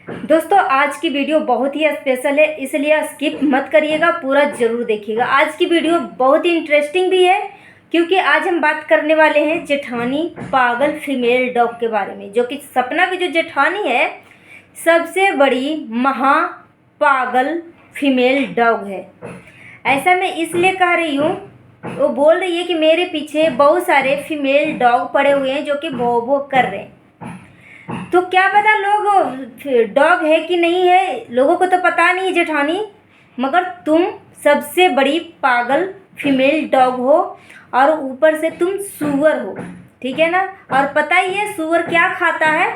दोस्तों आज की वीडियो बहुत ही स्पेशल है, इसलिए स्किप मत करिएगा, पूरा ज़रूर देखिएगा। आज की वीडियो बहुत ही इंटरेस्टिंग भी है क्योंकि आज हम बात करने वाले हैं जेठानी पागल फीमेल डॉग के बारे में, जो कि सपना की जो जेठानी है सबसे बड़ी महा पागल फीमेल डॉग है। ऐसा मैं इसलिए कह रही हूँ, वो बोल रही है कि मेरे पीछे बहुत सारे फीमेल डॉग पड़े हुए हैं जो कि भौ भौ कर रहे हैं। तो क्या पता लोग डॉग है कि नहीं है, लोगों को तो पता नहीं जेठानी, मगर तुम सबसे बड़ी पागल फीमेल डॉग हो और ऊपर से तुम सूअर हो, ठीक है ना। और पता ही है सूअर क्या खाता है,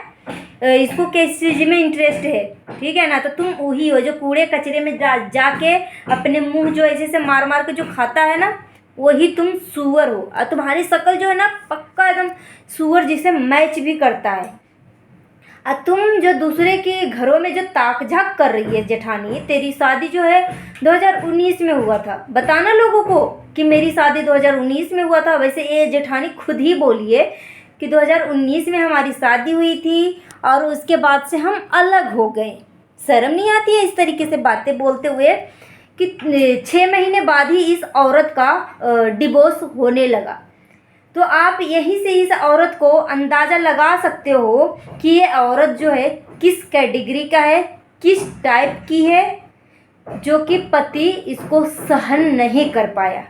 इसको किस चीज़ में इंटरेस्ट है, ठीक है ना। तो तुम वही हो जो कूड़े कचरे में जाके अपने मुंह जो ऐसे से मार मार के जो खाता है ना, वही तुम सूअर हो। और तुम्हारी शक्ल जो है ना पक्का एकदम सूअर जिसे मैच भी करता है। और तुम जो दूसरे के घरों में जो ताक झाक कर रही है जेठानी, तेरी शादी जो है 2019 में हुआ था। बताना लोगों को कि मेरी शादी 2019 में हुआ था। वैसे ये जेठानी खुद ही बोली है कि 2019 में हमारी शादी हुई थी और उसके बाद से हम अलग हो गए। शर्म नहीं आती है इस तरीके से बातें बोलते हुए कि 6 महीने बाद ही इस औरत का डिवोर्स होने लगा। तो आप यहीं से इस औरत को अंदाज़ा लगा सकते हो कि ये औरत जो है किस कैटेगरी का है, किस टाइप की है, जो कि पति इसको सहन नहीं कर पाया।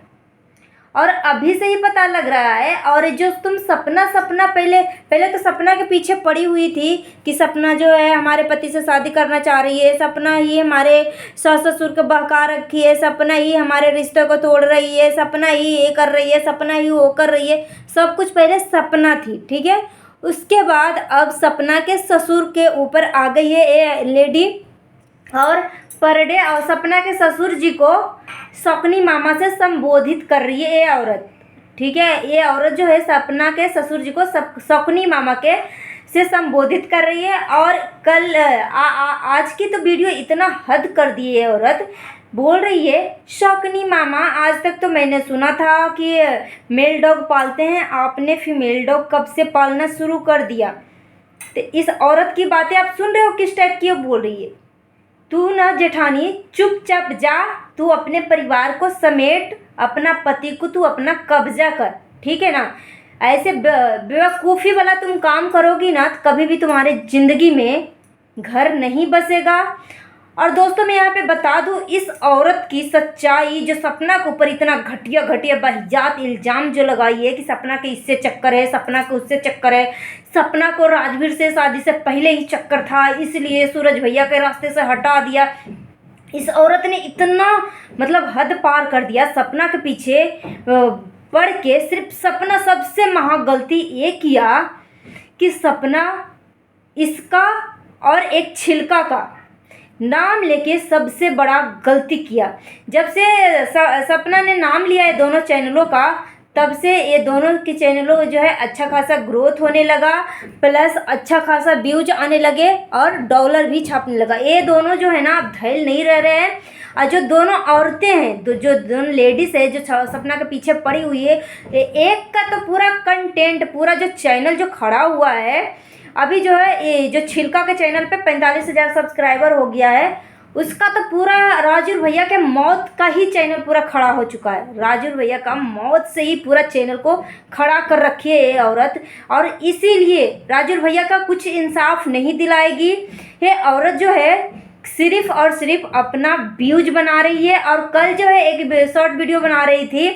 और अभी से ही पता लग रहा है। और जो तुम सपना पहले तो सपना के पीछे पड़ी हुई थी कि सपना जो है हमारे पति से शादी करना चाह रही है, सपना ही हमारे सास ससुर को बहका रखी है, सपना ही हमारे रिश्ते को तोड़ रही है, सपना ही ये कर रही है, सपना ही वो कर रही है। सब कुछ पहले सपना थी, ठीक है। उसके बाद अब सपना के ससुर के ऊपर आ गई है ये लेडी और पर डे और सपना के ससुर जी को शौकनी मामा से संबोधित कर रही है ये औरत, ठीक है। ये औरत जो है सपना के ससुर जी को शौकनी मामा के से संबोधित कर रही है। और कल आज की तो वीडियो इतना हद कर दी है, औरत बोल रही है शौकनी मामा, आज तक तो मैंने सुना था कि मेल डॉग पालते हैं, आपने फीमेल डॉग कब से पालना शुरू कर दिया। तो इस औरत की बातें आप सुन रहे हो किस टाइप की वो बोल रही है। तू ना जेठानी चुपचाप जा, तू अपने परिवार को समेट, अपना पति को तू अपना कब्जा कर, ठीक है ना। ऐसे बेवकूफ़ी वाला तुम काम करोगी ना तो कभी भी तुम्हारे ज़िंदगी में घर नहीं बसेगा। और दोस्तों मैं यहाँ पे बता दूँ इस औरत की सच्चाई, जो सपना के ऊपर इतना घटिया बहियात इल्ज़ाम जो लगाई है कि सपना के इससे चक्कर है, सपना के उससे चक्कर है, सपना को राजवीर से शादी से पहले ही चक्कर था इसलिए सूरज भैया के रास्ते से हटा दिया। इस औरत ने इतना मतलब हद पार कर दिया। सपना के पीछे पड़ के सिर्फ सपना सबसे महा गलती ये किया कि सपना इसका और एक छिलका का नाम लेके सबसे बड़ा गलती किया। जब से सपना ने नाम लिया है दोनों चैनलों का, तब से ये दोनों के चैनलों जो है अच्छा खासा ग्रोथ होने लगा, प्लस अच्छा खासा व्यूज आने लगे और डॉलर भी छापने लगा। ये दोनों जो है ना अब धैल नहीं रह रहे हैं। और जो दोनों औरतें हैं, जो दोनों लेडीज़ है जो सपना के पीछे पड़ी हुई है, एक का तो पूरा कंटेंट, पूरा जो चैनल जो खड़ा हुआ है अभी जो है, ये जो छिलका के चैनल पे 45,000 सब्सक्राइबर हो गया है, उसका तो पूरा राजूर भैया के मौत का ही चैनल पूरा खड़ा हो चुका है। राजूर भैया का मौत से ही पूरा चैनल को खड़ा कर रखी है ये औरत। और इसीलिए राजूर भैया का कुछ इंसाफ नहीं दिलाएगी। ये औरत जो है सिर्फ और सिर्फ अपना व्यूज बना रही है। और कल जो है एक शॉर्ट वीडियो बना रही थी,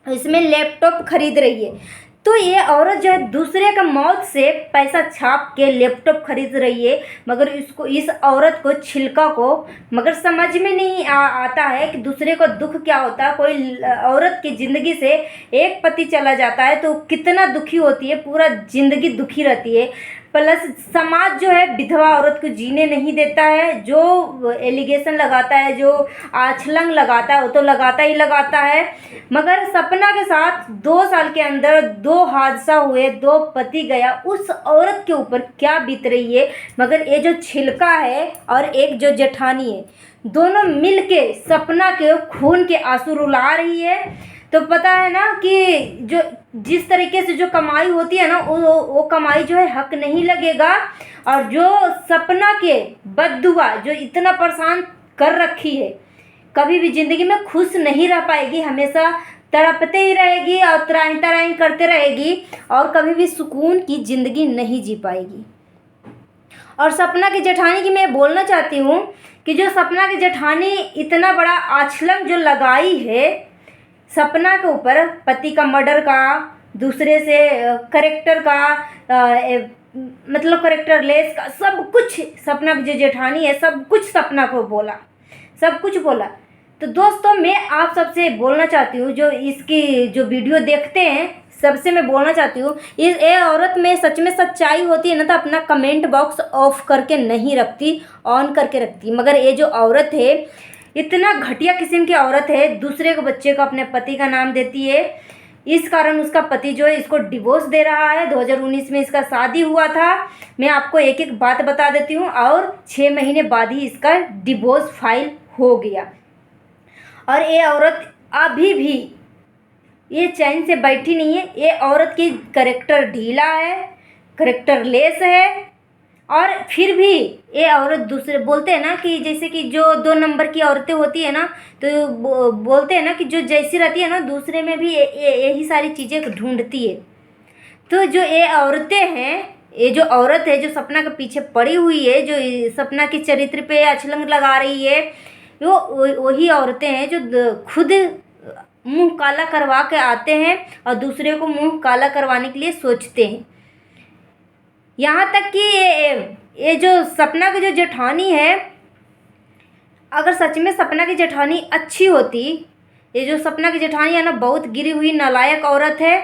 इसमें लैपटॉप खरीद रही है। तो ये औरत जो है दूसरे का मौत से पैसा छाप के लैपटॉप खरीद रही है, मगर इसको, इस औरत को, छिलका को मगर समझ में नहीं आता है कि दूसरे को दुख क्या होता है। कोई औरत की ज़िंदगी से एक पति चला जाता है तो कितना दुखी होती है, पूरा ज़िंदगी दुखी रहती है। प्लस समाज जो है विधवा औरत को जीने नहीं देता है। जो एलिगेशन लगाता है, जो आछलंग लगाता है, वो तो लगाता ही लगाता है। मगर सपना के साथ 2 साल के अंदर 2 हादसा हुए, 2 पति गया, उस औरत के ऊपर क्या बीत रही है। मगर ये जो छिलका है और एक जो जेठानी है, दोनों मिलके सपना के खून के आंसू रुला रही है। तो पता है ना कि जो जिस तरीके से जो कमाई होती है ना, वो कमाई जो है हक नहीं लगेगा। और जो सपना के बद्दुआ जो इतना परेशान कर रखी है, कभी भी ज़िंदगी में खुश नहीं रह पाएगी, हमेशा तड़पते ही रहेगी और त्राही तराही करते रहेगी और कभी भी सुकून की ज़िंदगी नहीं जी पाएगी। और सपना की जेठानी की मैं बोलना चाहती हूँ कि जो सपना की जेठानी इतना बड़ा आचलन जो लगाई है सपना के ऊपर, पति का मर्डर का, दूसरे से करेक्टर का, मतलब करेक्टर लेस का, सब कुछ सपना की जो जेठानी है सब कुछ सपना को बोला, सब कुछ बोला। तो दोस्तों मैं आप सबसे बोलना चाहती हूँ, जो इसकी जो वीडियो देखते हैं सबसे मैं बोलना चाहती हूँ, ये औरत में सच में सच्चाई होती है ना तो अपना कमेंट बॉक्स ऑफ करके नहीं रखती, ऑन करके रखती। मगर ये जो औरत है इतना घटिया किस्म की औरत है, दूसरे के बच्चे को अपने पति का नाम देती है। इस कारण उसका पति जो है इसको डिवोर्स दे रहा है। 2019 में इसका शादी हुआ था। मैं आपको एक एक बात बता देती हूँ, और 6 महीने बाद ही इसका डिवोर्स फाइल हो गया। और ये औरत अभी भी ये चैन से बैठी नहीं है। ये औरत की करेक्टर ढीला है, करेक्टर लेस है, और फिर भी ये औरत दूसरे बोलते हैं ना कि जैसे कि जो 2 नंबर की औरतें होती है ना, तो बोलते हैं ना कि जो जैसी रहती है ना दूसरे में भी यही सारी चीज़ें ढूंढती है। तो जो ये औरतें हैं, ये जो औरत है जो सपना के पीछे पड़ी हुई है, जो सपना के चरित्र पे अछलंग लगा रही है, वो वही औरतें हैं जो खुद मुंह काला करवा के आते हैं और दूसरे को मुंह काला करवाने के लिए सोचते हैं। यहाँ तक कि ये जो सपना की जो जेठानी है, अगर सच में सपना की जेठानी अच्छी होती, ये जो सपना की जेठानी है ना बहुत गिरी हुई नालायक औरत है।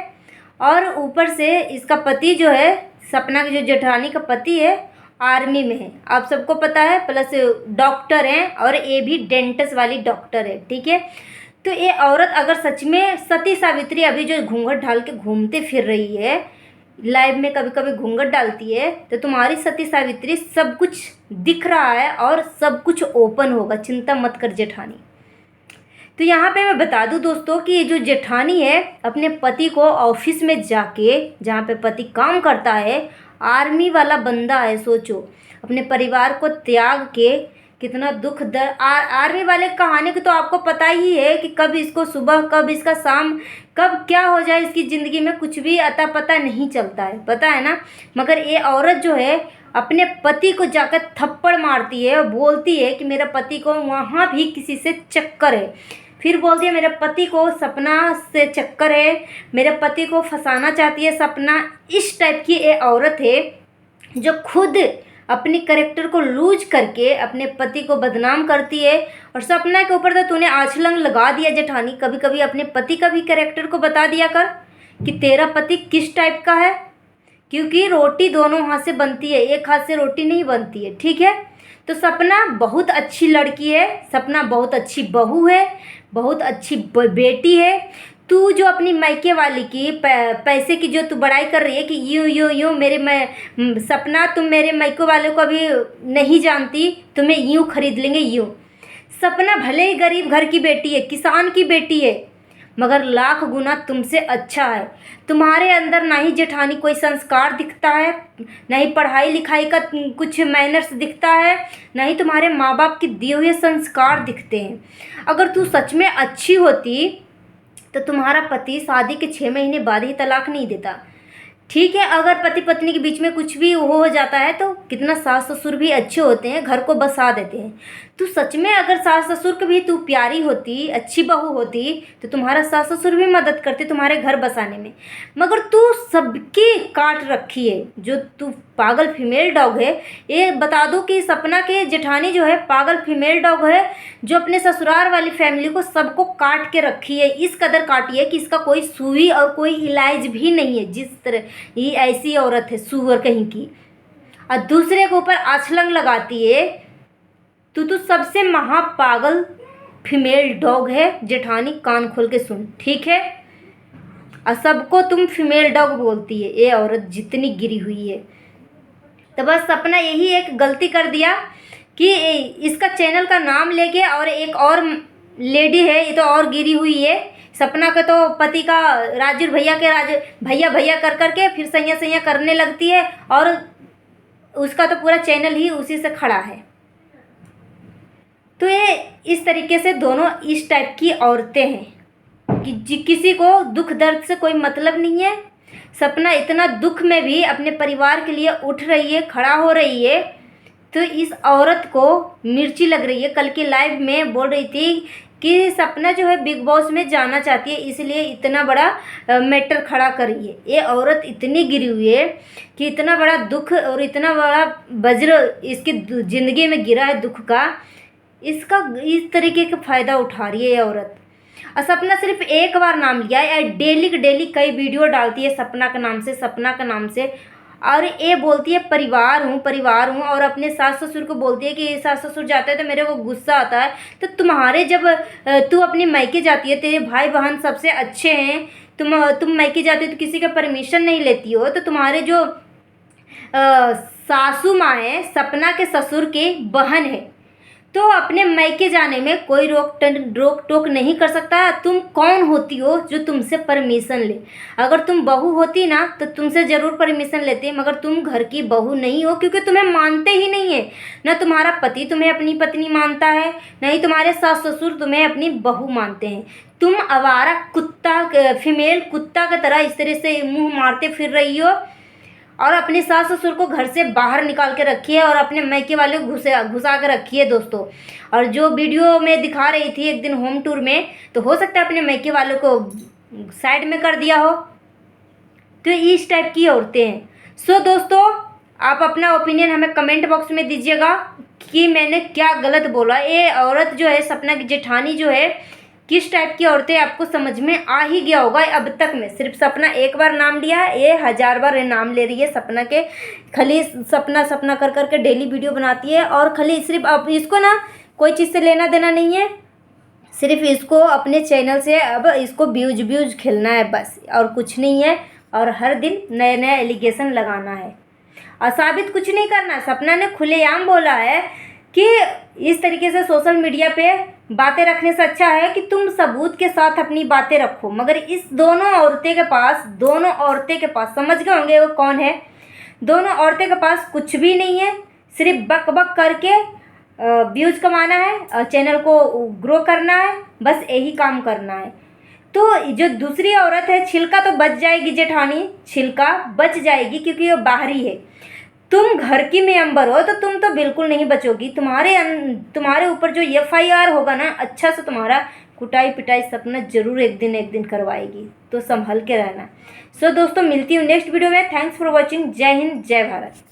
और ऊपर से इसका पति जो है, सपना की जो जेठानी का पति है आर्मी में है, आप सबको पता है, प्लस डॉक्टर हैं और ये भी डेंटिस्ट वाली डॉक्टर है, ठीक है। तो ये औरत अगर सच में सती सावित्री अभी जो घूंघट ढाल के घूमते फिर रही है, लाइव में कभी कभी घूंघट डालती है, तो तुम्हारी सती सावित्री सब कुछ दिख रहा है और सब कुछ ओपन होगा, चिंता मत कर जेठानी। तो यहाँ पे मैं बता दूँ दोस्तों कि ये जो जेठानी है अपने पति को ऑफिस में जाके, जहाँ पे पति काम करता है, आर्मी वाला बंदा है, सोचो अपने परिवार को त्याग के कितना दुख दर्द। आर्मी वाले कहानी की तो आपको पता ही है कि कब इसको सुबह, कब इसका शाम, कब क्या हो जाए इसकी ज़िंदगी में कुछ भी अता पता नहीं चलता है, पता है ना। मगर ये औरत जो है अपने पति को जाकर थप्पड़ मारती है और बोलती है कि मेरे पति को वहाँ भी किसी से चक्कर है, फिर बोलती है मेरे पति को सपना से चक्कर है, मेरे पति को फंसाना चाहती है सपना। इस टाइप की ये औरत है जो खुद अपनी करेक्टर को लूज करके अपने पति को बदनाम करती है। और सपना के ऊपर तो तूने आंचलंग लगा दिया जेठानी, कभी कभी अपने पति का भी करेक्टर को बता दिया कर कि तेरा पति किस टाइप का है, क्योंकि रोटी दोनों हाथ से बनती है, एक हाथ से रोटी नहीं बनती है, ठीक है। तो सपना बहुत अच्छी लड़की है, सपना बहुत अच्छी बहू है, बहुत अच्छी बेटी है। तू जो अपनी मायके वाली की पैसे की जो तू बड़ाई कर रही है कि यूँ मेरे सपना, तुम मेरे मायके वाले को अभी नहीं जानती, तुम्हें यूँ खरीद लेंगे यूँ। सपना भले ही गरीब घर की बेटी है, किसान की बेटी है, मगर लाख गुना तुमसे अच्छा है। तुम्हारे अंदर ना ही जेठानी कोई संस्कार दिखता है, ना ही पढ़ाई लिखाई का कुछ मैनर्स दिखता है, ना ही तुम्हारे माँ बाप के दिए हुए संस्कार दिखते हैं। अगर तू सच में अच्छी होती तो तुम्हारा पति शादी के 6 महीने बाद ही तलाक नहीं देता, ठीक है। अगर पति पत्नी के बीच में कुछ भी हो जाता है तो कितना सास ससुर भी अच्छे होते हैं, घर को बसा देते हैं। तू सच में अगर सास ससुर की भी तू प्यारी होती, अच्छी बहू होती, तो तुम्हारा सास ससुर भी मदद करते तुम्हारे घर बसाने में। मगर तू सबकी काट रखी है, जो तू पागल फीमेल डॉग है। ये बता दूं कि सपना के जेठानी जो है पागल फीमेल डॉग है, जो अपने ससुराल वाली फैमिली को सबको काट के रखी है, इस कदर काटी है कि इसका कोई सुई और कोई इलाज भी नहीं है। जिस तरह ये ऐसी औरत है सुअर कहीं की, और दूसरे के ऊपर आंचलंग लगाती है। तू सबसे महापागल फीमेल डॉग है जेठानी, कान खोल के सुन, ठीक है। और सबको तुम फीमेल डॉग बोलती है ये औरत जितनी गिरी हुई है। तो बस सपना यही एक गलती कर दिया कि इसका चैनल का नाम लेके, और एक और लेडी है ये तो और गिरी हुई है। सपना का तो पति का राजू भैया के भैया भैया कर करके फिर सैया सैया करने लगती है, और उसका तो पूरा चैनल ही उसी से खड़ा है। तो ये इस तरीके से दोनों इस टाइप की औरतें हैं कि किसी को दुख दर्द से कोई मतलब नहीं है। सपना इतना दुख में भी अपने परिवार के लिए उठ रही है, खड़ा हो रही है। तो इस औरत को मिर्ची लग रही है। कल की लाइव में बोल रही थी कि सपना जो है बिग बॉस में जाना चाहती है, इसलिए इतना बड़ा मैटर खड़ा कर रही है। ये औरत इतनी गिरी हुई है कि इतना बड़ा दुख और इतना बड़ा वज्र इसकी ज़िंदगी में गिरा है दुख का, इसका इस तरीके का फ़ायदा उठा रही है ये औरत। और सपना सिर्फ एक बार नाम लिया है, डेली के डेली कई वीडियो डालती है सपना का नाम से, सपना का नाम से। और ये बोलती है परिवार हूँ, और अपने सास ससुर को बोलती है कि सास ससुर जाते हैं तो मेरे को गुस्सा आता है। तो तुम्हारे जब तू अपनी मायके जाती है, तेरे भाई बहन सबसे अच्छे हैं, तुम मायके जाती हो तो किसी का परमिशन नहीं लेती हो। तो तुम्हारे जो सासू माँ है सपना के ससुर के बहन है, तो अपने मायके जाने में कोई रोक टोक नहीं कर सकता। तुम कौन होती हो जो तुमसे परमिशन ले? अगर तुम बहू होती ना तो तुमसे ज़रूर परमिशन लेते, मगर तुम घर की बहू नहीं हो, क्योंकि तुम्हें मानते ही नहीं है। ना तुम्हारा पति तुम्हें अपनी पत्नी मानता है, ना ही तुम्हारे सास ससुर तुम्हें अपनी बहू मानते हैं। तुम आवारा कुत्ता, फीमेल कुत्ता की तरह इस तरह से मुँह मारते फिर रही हो, और अपने सास ससुर को घर से बाहर निकाल के रखी है और अपने मायके वाले को घुसा के रखी है दोस्तों। और जो वीडियो में दिखा रही थी एक दिन होम टूर में, तो हो सकता है अपने मायके वालों को साइड में कर दिया हो। तो इस टाइप की औरतें हैं। सो दोस्तों, आप अपना ओपिनियन हमें कमेंट बॉक्स में दीजिएगा कि मैंने क्या गलत बोला। ये औरत जो है सपना की जेठानी जो है, किस टाइप की औरतें आपको समझ में आ ही गया होगा अब तक में। सिर्फ सपना एक बार नाम लिया है, ये 1000 बार नाम ले रही है सपना के। खाली सपना सपना कर कर के डेली वीडियो बनाती है, और खाली सिर्फ अब इसको ना कोई चीज़ से लेना देना नहीं है, सिर्फ इसको अपने चैनल से अब इसको व्यूज खेलना है बस, और कुछ नहीं है। और हर दिन नए नए एलिगेशन लगाना है और साबित कुछ नहीं करना। सपना ने खुलेआम बोला है कि इस तरीके से सोशल मीडिया पे बातें रखने से अच्छा है कि तुम सबूत के साथ अपनी बातें रखो। मगर इस दोनों औरतें के पास समझ गए होंगे वो कौन है। दोनों औरतें के पास कुछ भी नहीं है, सिर्फ बक बक करके व्यूज कमाना है और चैनल को ग्रो करना है, बस यही काम करना है। तो जो दूसरी औरत है, छिलका तो बच जाएगी जेठानी, छिलका बच जाएगी क्योंकि वो बाहरी है। तुम घर की मेंबर हो तो तुम तो बिल्कुल नहीं बचोगी। तुम्हारे ऊपर जो FIR होगा ना, अच्छा से तुम्हारा कुटाई पिटाई सपना जरूर एक दिन करवाएगी, तो संभल के रहना। सो दोस्तों, मिलती हूँ नेक्स्ट वीडियो में। Thanks for watching. जय हिंद, जय भारत।